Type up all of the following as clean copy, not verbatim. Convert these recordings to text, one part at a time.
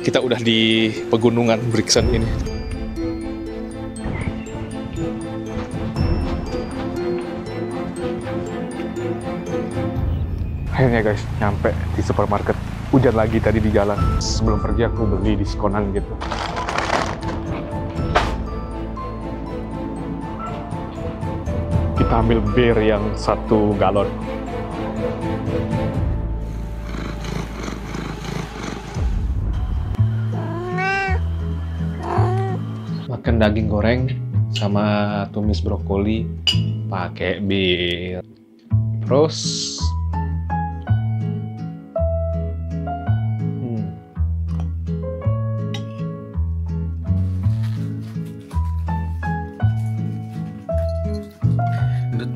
kita udah di pegunungan Brixen ini. Akhirnya guys, nyampe di supermarket. Hujan lagi tadi di jalan. Sebelum pergi aku beli diskonan gitu. Kita ambil bir yang 1 galon. Makan daging goreng sama tumis brokoli pakai bir. Terus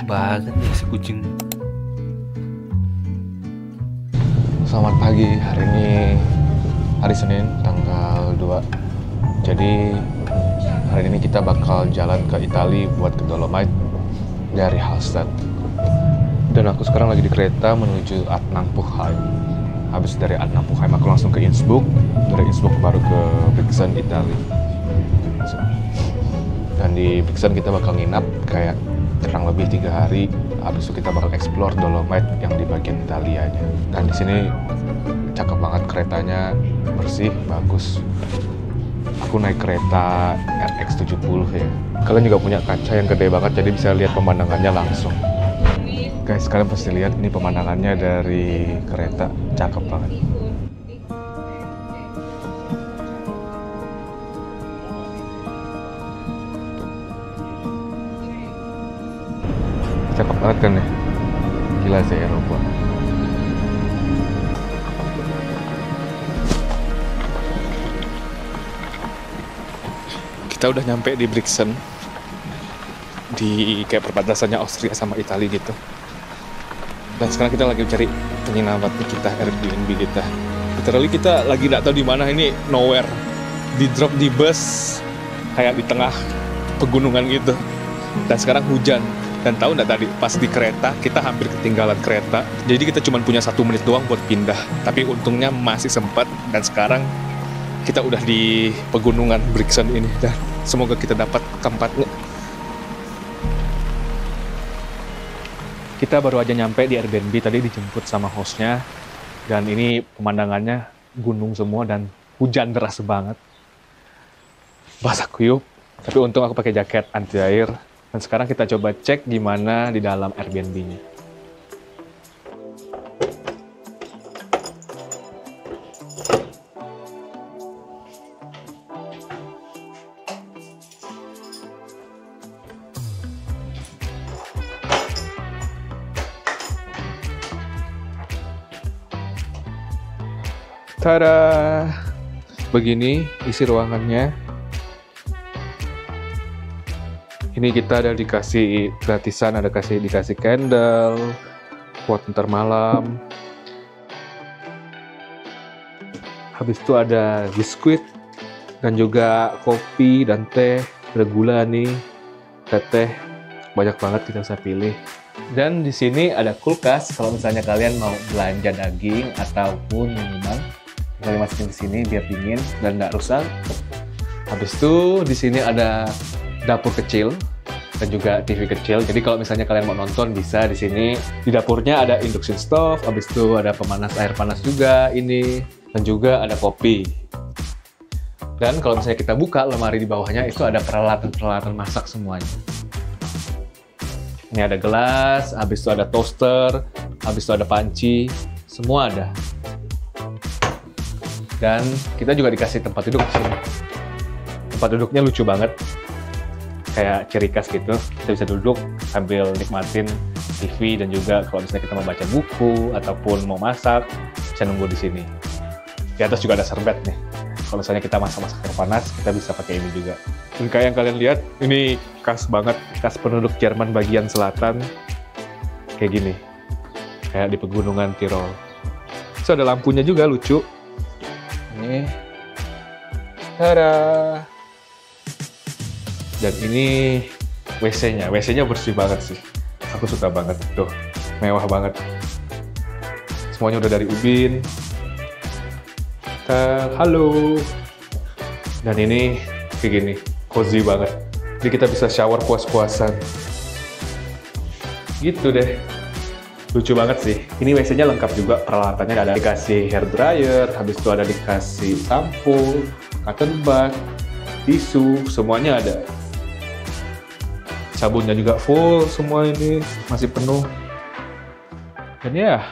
banget nih si kucing. Selamat pagi, hari ini hari Senin tanggal 2. Jadi hari ini kita bakal jalan ke Italia buat ke Dolomite dari Hallstatt. Dan aku sekarang lagi di kereta menuju Attnang-Puchheim. Habis dari Attnang-Puchheim aku langsung ke Innsbruck. Dari Innsbruck baru ke Brixen, Italia. Dan di Brixen kita bakal nginap kayak kurang lebih 3 hari. Habis itu kita bakal explore Dolomite yang di bagian Italianya. Dan di sini cakep banget, keretanya bersih, bagus. Aku naik kereta RX70 ya. Kalian juga punya kaca yang gede banget, jadi bisa lihat pemandangannya langsung. Guys, kalian pasti lihat ini pemandangannya dari kereta, cakep banget. Cakep banget kan ya? Gila sih Eropa. Kita udah nyampe di Brixen, di kayak perbatasannya Austria sama Italia gitu. Dan sekarang kita lagi cari penginapan kita, Airbnb kita. Literally kita lagi nggak tahu di mana, ini nowhere. Di drop di bus kayak di tengah pegunungan gitu. Dan sekarang hujan. Dan tahu nggak tadi pas di kereta kita hampir ketinggalan kereta. Jadi kita cuma punya 1 menit doang buat pindah. Tapi untungnya masih sempat. Dan sekarang kita udah di pegunungan Brixen ini. Dan semoga kita dapat tempatnya. Kita baru aja nyampe di Airbnb, tadi dijemput sama hostnya. Dan ini pemandangannya gunung semua dan hujan deras banget. Basah kuyup. Tapi untung aku pakai jaket anti air. Dan sekarang kita coba cek gimana di dalam Airbnb-nya. Tada! Begini isi ruangannya. Ini kita ada dikasih gratisan, dikasih candle buat ntar malam. Habis itu ada biskuit dan juga kopi dan teh, ada gula nih, ada teh, banyak banget kita bisa pilih. Dan di sini ada kulkas kalau misalnya kalian mau belanja daging ataupun minuman, kalian masukin di sini biar dingin dan nggak rusak. Habis itu di sini ada dapur kecil dan juga TV kecil. Jadi kalau misalnya kalian mau nonton bisa di sini. Di dapurnya ada induction stove, habis itu ada pemanas air panas juga ini, dan juga ada kopi. Dan kalau misalnya kita buka lemari di bawahnya itu ada peralatan-peralatan masak semuanya. Ini ada gelas, habis itu ada toaster, habis itu ada panci, semua ada. Dan kita juga dikasih tempat duduk di sini. Tempat duduknya lucu banget. Kayak ciri khas gitu, kita bisa duduk sambil nikmatin TV dan juga kalau misalnya kita mau baca buku ataupun mau masak, bisa nunggu di sini. Di atas juga ada serbet nih. Kalau misalnya kita masak-masak air panas, kita bisa pakai ini juga. Dan kayak yang kalian lihat, ini khas banget, khas penduduk Jerman bagian selatan. Kayak gini, kayak di pegunungan Tirol. So ada lampunya juga lucu. Ini, tada! Dan ini WC-nya. WC-nya bersih banget sih. Aku suka banget. Tuh, mewah banget. Semuanya udah dari ubin. Halo. Dan ini kayak gini, cozy banget. Jadi kita bisa shower puas-puasan. Gitu deh. Lucu banget sih. Ini WC-nya lengkap juga, peralatannya ada dikasih hair dryer, habis itu ada dikasih sampo, cotton bud, tisu, semuanya ada. Sabunnya juga full, semua ini masih penuh. Dan ya,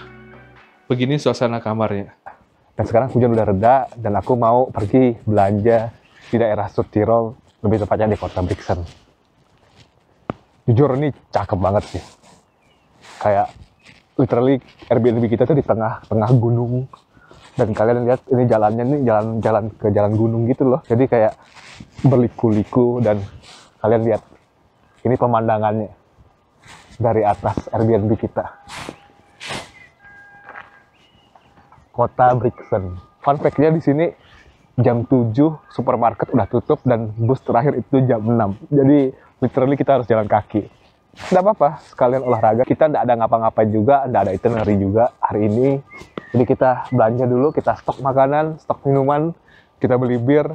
begini suasana kamarnya. Dan sekarang hujan udah reda, dan aku mau pergi belanja di daerah Südtirol, lebih tepatnya di kota Brixen. Jujur ini cakep banget sih. Kayak literally Airbnb kita tuh di tengah-tengah gunung. Dan kalian lihat ini jalannya nih jalan ke jalan gunung gitu loh. Jadi kayak berliku-liku, dan kalian lihat ini pemandangannya dari atas Airbnb kita. Kota Brixen. Fun fact-nya di sini jam 7 supermarket udah tutup dan bus terakhir itu jam 6. Jadi literally kita harus jalan kaki. Nggak apa-apa, sekalian olahraga. Kita nggak ada ngapa-ngapain juga, nggak ada itinerary juga hari ini. Jadi kita belanja dulu, kita stok makanan, stok minuman, kita beli bir,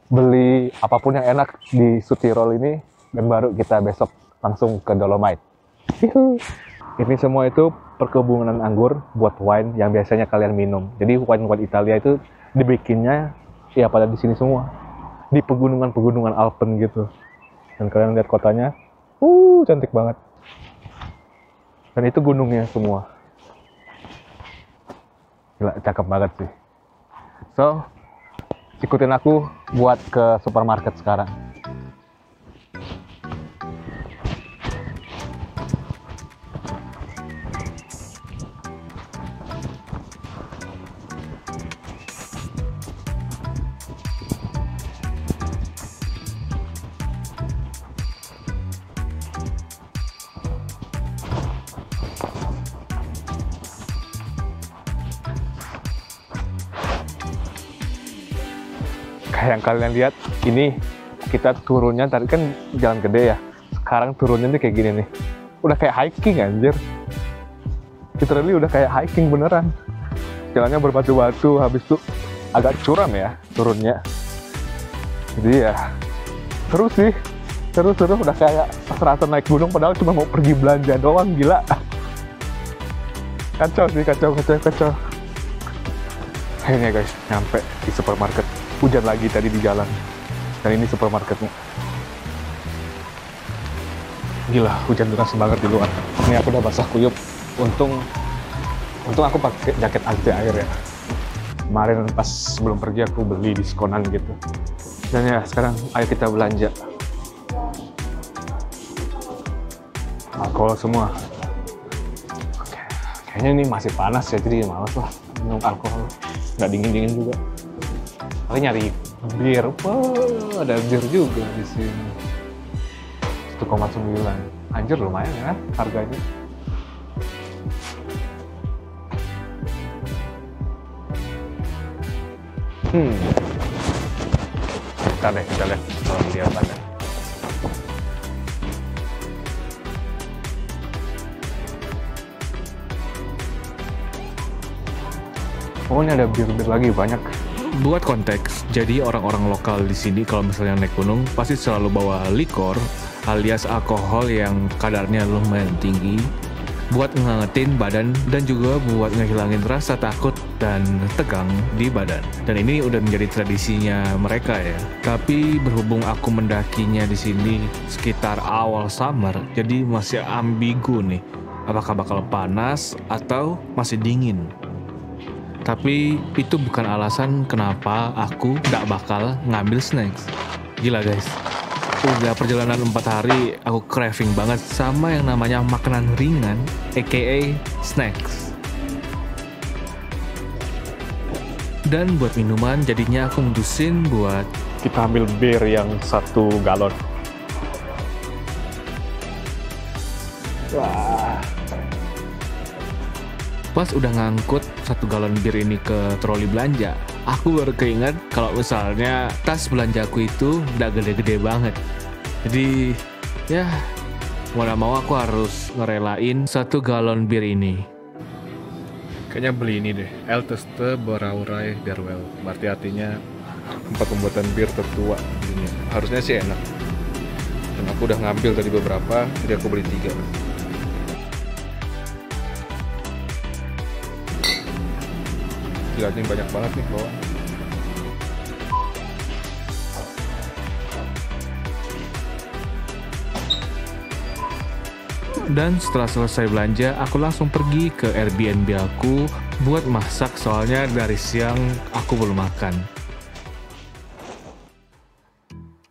beli apapun yang enak di Südtirol ini, dan baru kita besok langsung ke Dolomite. Ini semua itu perkebunan anggur buat wine yang biasanya kalian minum. Jadi wine-wine Italia itu dibikinnya ya pada di sini semua. Di pegunungan-pegunungan Alpen gitu. Dan kalian lihat kotanya, cantik banget. Dan itu gunungnya semua. Gila, cakep banget sih. So, ikutin aku buat ke supermarket sekarang. Kayak yang kalian lihat, ini kita turunnya, tadi kan jalan gede ya, sekarang turunnya nih kayak gini nih, udah kayak hiking anjir. Literally udah kayak hiking beneran. Jalannya berbatu-batu, habis itu agak curam ya turunnya. Jadi ya seru sih, seru udah kayak serasa naik gunung padahal cuma mau pergi belanja doang. Gila, kacau sih, kacau. Akhirnya guys, nyampe di supermarket. Hujan lagi tadi di jalan, dan ini supermarketnya. Gila, hujan deras banget di luar. Ini aku udah basah kuyup. Untung aku pakai jaket anti air ya. Kemarin pas sebelum pergi aku beli diskonan gitu. Dan ya sekarang ayo kita belanja. Alkohol semua. Oke. Kayaknya ini masih panas ya, jadi males lah minum alkohol. Nggak dingin juga. Paling nyari bir. Wah, ada bir juga di sini. 1,9. Anjir, lumayan kan harganya. Kita lihat kalau lihat ada. Oh, ini ada bir-bir lagi banyak. Buat konteks, jadi orang-orang lokal di sini kalau misalnya naik gunung pasti selalu bawa likor alias alkohol yang kadarnya lumayan tinggi buat ngangetin badan dan juga buat ngehilangin rasa takut dan tegang di badan. Dan ini udah menjadi tradisinya mereka ya. Tapi berhubung aku mendakinya di sini sekitar awal summer, jadi masih ambigu nih. Apakah bakal panas atau masih dingin? Tapi itu bukan alasan kenapa aku gak bakal ngambil snacks. Gila guys, udah perjalanan 4 hari aku craving banget sama yang namanya makanan ringan, aka snacks. Dan buat minuman jadinya aku mutusin buat Kita ambil bir yang 1 galon. Wah. Pas udah ngangkut 1 galon bir ini ke troli belanja, aku baru keinget kalau misalnya tas belanjaku itu udah gede-gede banget. Jadi ya mau gak mau aku harus ngerelain 1 galon bir ini. Kayaknya beli ini deh, Älteste Brauerei der Welt. Berarti artinya tempat pembuatan bir tertua di dunia. Harusnya sih enak. Dan aku udah ngambil tadi beberapa, jadi aku beli 3. Gila, ini banyak banget nih bawah. Dan setelah selesai belanja, aku langsung pergi ke Airbnb aku buat masak, soalnya dari siang aku belum makan.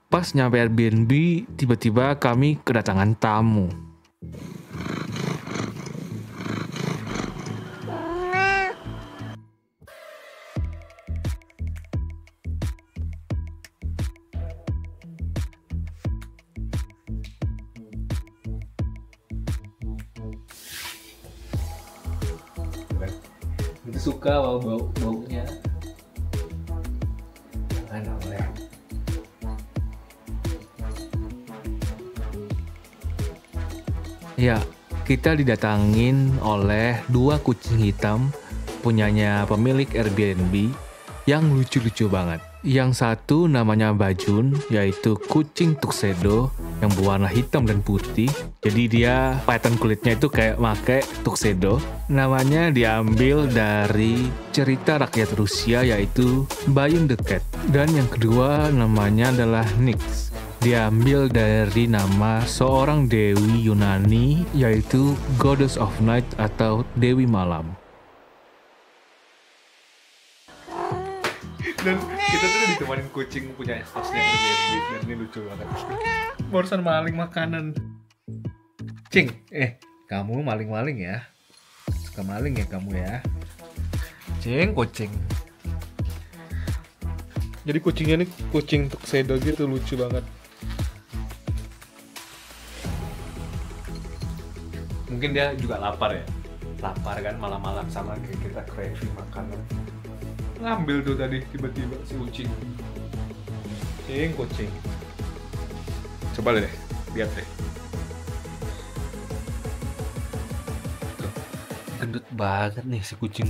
Pas nyampe Airbnb, tiba-tiba kami kedatangan tamu. Itu suka baunya. Jangan oleh. Ya, kita didatangin oleh 2 kucing hitam punyanya pemilik Airbnb yang lucu-lucu banget. Yang satu namanya Bajun, yaitu kucing tuxedo yang berwarna hitam dan putih. Jadi dia pattern kulitnya itu kayak make tuxedo. Namanya diambil dari cerita rakyat Rusia, yaitu Bayern the Cat. Dan yang kedua namanya adalah Nyx. Diambil dari nama seorang dewi Yunani, yaitu Goddess of Night atau Dewi Malam. Dan kita tuh udah ditemanin kucing punya hostnya Airbnb, dan ini lucu banget. Barusan maling makanan. Cing, kamu maling-maling ya? Suka maling ya kamu ya? Cing, kucing. Jadi kucingnya nih kucing tuxedo gitu, lucu banget. Mungkin dia juga lapar ya? Lapar kan malam-malam, sama kayak kita craving makanan. Ngambil tuh tadi tiba-tiba si kucing. Kucing. Coba deh, lihat deh. Tuh, gendut banget nih si kucing.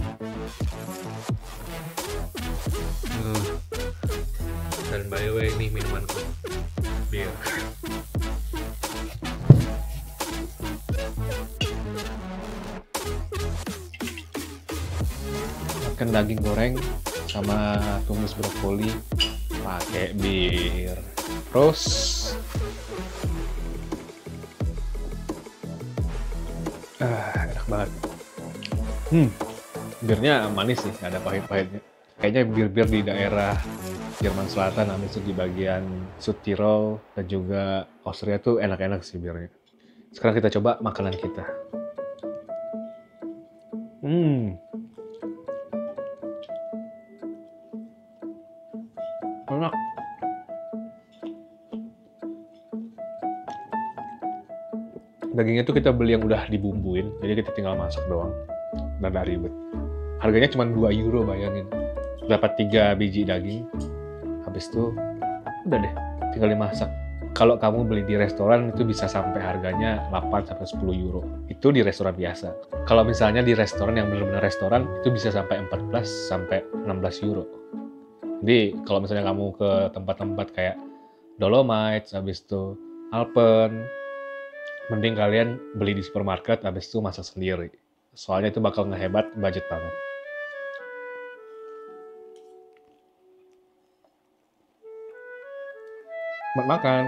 Dan by the way, ini minumanku. Bir. Makan daging goreng sama tumis brokoli pakai bir. Terus enak banget. Birnya manis sih, nggak ada pahit-pahitnya. Kayaknya bir-bir di daerah Jerman Selatan, habis itu di bagian Südtirol dan juga Austria tuh enak-enak sih birnya. Sekarang kita coba makanan kita. Enak. Dagingnya tuh kita beli yang udah dibumbuin, jadi kita tinggal masak doang. Dan gak ribet. Harganya cuma 2 euro, bayangin. Dapat 3 biji daging. Habis itu udah deh, tinggal dimasak. Kalau kamu beli di restoran itu bisa sampai harganya 8-10 euro. Itu di restoran biasa. Kalau misalnya di restoran yang benar-benar restoran, itu bisa sampai 14-16 euro. Jadi kalau misalnya kamu ke tempat-tempat kayak Dolomites, habis itu Alpen, mending kalian beli di supermarket, habis itu masak sendiri. Soalnya itu bakal ngehebat budget banget. Selamat makan.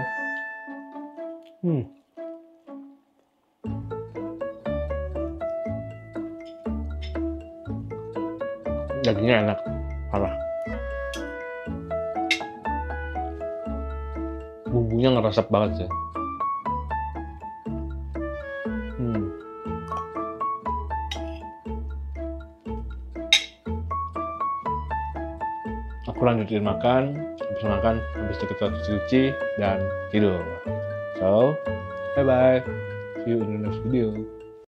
Dagingnya enak, parah. Bumbunya ngeresep banget sih. Aku lanjutin makan, habis itu kita cuci dan tidur. So, bye-bye. See you in the next video.